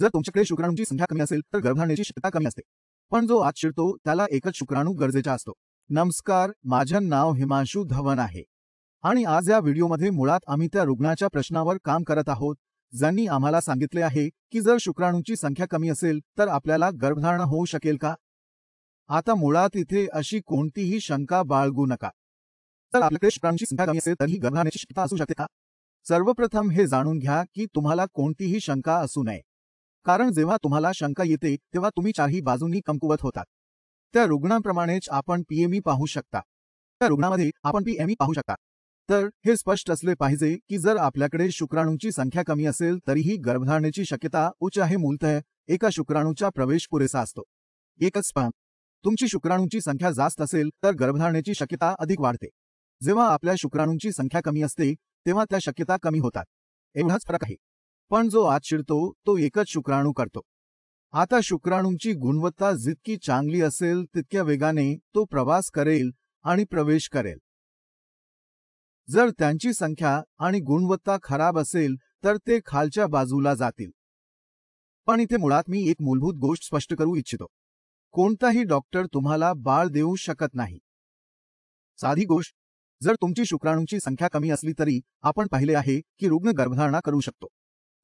जर तुमच्याकडे शुक्राणूंची संख्या कमी असेल तर गर्भधारणेची शक्यता कमी असते, पण जो आत शिरतो त्याला एकच शुक्राणू गरजेचा असतो. नमस्कार, माझे नाव हिमांशु धवन आहे आणि आज या व्हिडिओमध्ये मुळात आम्ही त्या रुग्णाच्या प्रश्नावर काम करत आहोत ज्यांनी आम्हाला सांगितले आहे की जर शुक्राणूंची संख्या कमी असेल तर आपल्याला गर्भधारणा होऊ शकेल का. आता मुळात इथे अशी कोणतीही शंका बाळगू नका. जर आपल्याकडे शुक्राणूंची संख्या कमी असेल तरीही गर्भधारणेची शक्यता असू शकते का? सर्वप्रथम हे जाणून घ्या की तुम्हाला कोणतीही शंका असू नये, कारण जेव्हा तुम्हाला शंका येते तेव्हा तुम्ही चारही बाजूंनी कमकुवत होतात. त्या रुग्णांप्रमाणेच आपण पीएमई पाहू शकता, त्या रुग्णामध्ये आपण पीएमई पाहू शकता. तर हे स्पष्ट असले पाहिजे की जर आपल्याकडे शुक्राणूंची संख्या कमी असेल तरीही गर्भधारणेची शक्यता उच्च आहे. मूलतः एका शुक्राणूचा प्रवेश पुरेसा असतो, एकच स्पर्म. तुमची शुक्राणूंची संख्या जास्त असेल तर गर्भधारणेची शक्यता अधिक वाढते. जेव्हा आपल्या शुक्राणूंची संख्या कमी असते तेव्हा त्या शक्यता कमी होतात, एवढाच फरक आहे. पण जो आत शिरतो तो एकच शुक्राणू करतो. आता शुक्राणूंची गुणवत्ता जितकी चांगली असेल तितक्या वेगाने तो प्रवास करेल आणि प्रवेश करेल. जर त्यांची संख्या आणि गुणवत्ता खराब असेल तर ते खालच्या बाजूला जातील. पण इथे मुळात मी एक मूलभूत गोष्ट स्पष्ट करू इच्छितो. कोणताही डॉक्टर तुम्हाला बाळ देऊ शकत नाही. साधी गोष्ट, जर तुमची शुक्राणूंची संख्या कमी असली तरी आपण पाहिले आहे की रुग्ण गर्भधारणा करू शकतो.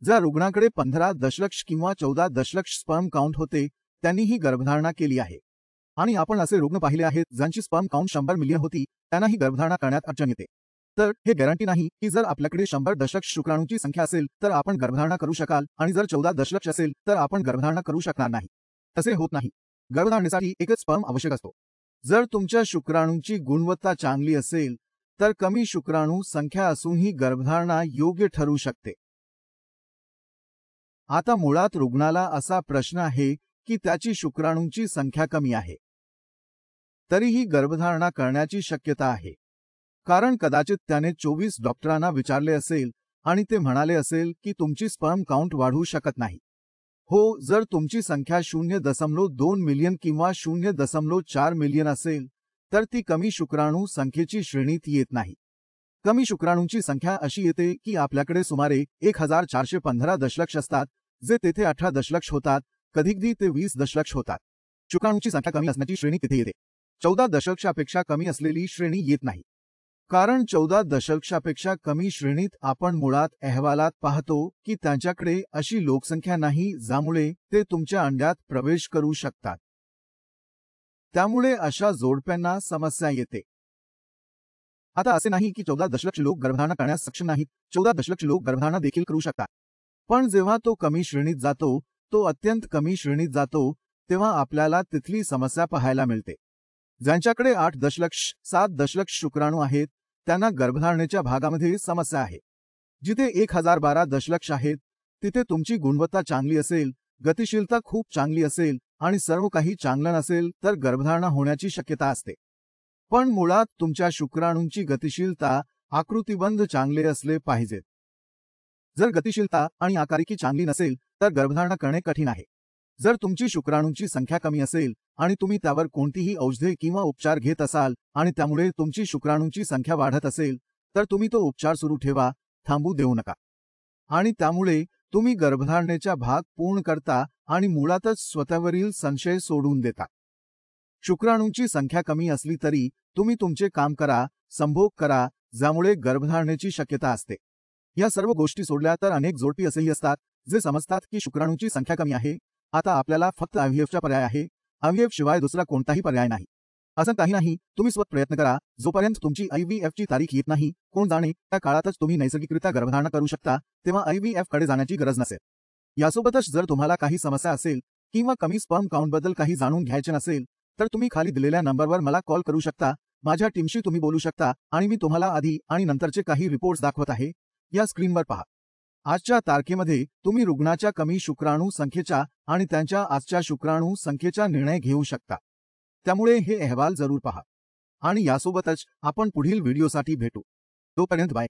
ज्या रुग्णाकडे 15 दशलक्ष किंवा 14 दशलक्ष स्पर्म काउंट होते त्यांनीही गर्भधारणा केली आहे. आणि आपण असे रुग्ण पाहिले आहेत ज्यांची स्पर्म काउंट 100 मिलियन होती, त्यांनाही गर्भधारणा करण्यात अडचण येते. तर हे गॅरंटी नाही की जर आपल्याकडे 100 दशलक्ष शुक्राणूंची संख्या असेल तर आपण गर्भधारणा करू शकाल आणि जर 14 दशलक्ष असेल तर आपण गर्भधारणा करू शकणार नाही. तसे होत नाही. गर्भधारणेसाठी एकच स्पर्म आवश्यक असतो. जर तुमच्या शुक्राणूंची गुणवत्ता चांगली असेल तर कमी शुक्राणू संख्या असूनही गर्भधारणा योग्य ठरू शकते. आता मुळात रुग्णाला असा प्रश्न आहे की त्याची शुक्राणूंची संख्या कमी आहे, तरीही गर्भधारणा करण्याची शक्यता आहे. कारण कदाचित त्याने 24 डॉक्टरांना विचारले असेल आणि ते म्हणाले असेल की तुमची स्पर्म काउंट वाढू शकत नाही. हो, जर तुमची संख्या 0.2 मिलियन किंवा 0.4 मिलियन असेल तर ती कमी शुक्राणू संख्येची श्रेणीत येत नाही. कमी शुक्राणूंची संख्या अशी येते की आपल्याकडे सुमारे 1415 दशलक्ष असतात, जे तेथे 18 दशलक्ष होतात, कधीकधी ते 20 दशलक्ष होतात. शुक्राणूंची संख्या कमी असण्याची श्रेणी तिथे येते. 14 दशलक्षापेक्षा कमी असलेली श्रेणी येत नाही. कारण 14 दशलक्षापेक्षा कमी श्रेणीत आपण मुळात अहवालात पाहतो की त्यांच्याकडे अशी लोकसंख्या नाही ज्यामुळे ते तुमच्या अंड्यात प्रवेश करू शकतात. त्यामुळे अशा जोडप्यांना समस्या येते. आता असे नाही की 14 दशलक्ष लोक गर्भधारणा करण्यास सक्षम नाहीत. 14 दशलक्ष लोक गर्भधारणा देखील करू शकतात. पण जेव्हा तो कमी श्रेणीत जातो, तो अत्यंत कमी श्रेणीत जातो, तेव्हा आपल्याला तिथली समस्या पाहायला मिळते. ज्यांच्याकडे 8 दशलक्ष 7 दशलक्ष शुक्राणू आहेत त्यांना गर्भधारणेच्या भागामध्ये समस्या आहे. जिथे 1012 दशलक्ष आहेत तिथे तुमची गुणवत्ता चांगली असेल, गतिशीलता खूप चांगली असेल आणि सर्व काही चांगलं नसेल तर गर्भधारणा होण्याची शक्यता असते. पण मुळात तुमच्या शुक्राणूंची गतिशीलता आकृतिबंध चांगले असले पाहिजेत. जर गतिशीलता आणि आकारिकी चांगली नसेल तर गर्भधारणा करणे कठीण आहे. जर तुमची शुक्राणूंची संख्या कमी असेल आणि तुम्ही त्यावर कोणतीही औषधे किंवा उपचार घेत असाल आणि त्यामुळे तुमची शुक्राणूंची संख्या वाढत असेल तर तुम्ही तो उपचार सुरू ठेवा, थांबू देऊ नका. आणि त्यामुळे तुम्ही गर्भधारणेचा भाग पूर्ण करता आणि मुळातच स्वतःवरील संशय सोडून देता. शुक्राणूंची संख्या कमी असली तरी तुम्ही तुमचे काम करा, संभोग करा, ज्यामुळे गर्भधारणेची शक्यता असते. या सर्व गोष्टी सोडल्या तर अनेक जोडपी असेही असतात जे समजतात की शुक्राणूंची संख्या कमी आहे, आता आपल्याला फक्त IVFचा पर्याय आहे, IVF शिवाय दुसरा कोणताही पर्याय नाही. असं काही नाही, तुम्ही स्वतः प्रयत्न करा. जोपर्यंत तुमची IVFची तारीख येत नाही, कोण जाणे त्या काळातच तुम्ही नैसर्गिकरित्या गर्भधारणा करू शकता, तेव्हा IVF कडे जाण्याची गरज नसेल. यासोबतच जर तुम्हाला काही समस्या असेल किंवा कमी स्पर्म काउंटबद्दल काही जाणून घ्यायचे नसेल तर तुम्ही खाली दिलेल्या नंबरवर मला कॉल करू शकता. माझ्या टीमशी तुम्ही बोलू शकता आणि मी तुम्हाला आधी आणि नंतरचे काही रिपोर्ट्स दाखवत आहे. या स्क्रीनवर पहा. आजच्या तारखेमध्ये तुम्ही रुग्णाच्या कमी शुक्राणू संख्येचा आणि त्यांच्या आजच्या शुक्राणू संख्येचा निर्णय घेऊ शकता. त्यामुळे हे अहवाल जरूर पहा आणि यासोबतच आपण पुढील व्हिडिओसाठी भेटू. तोपर्यंत बाय.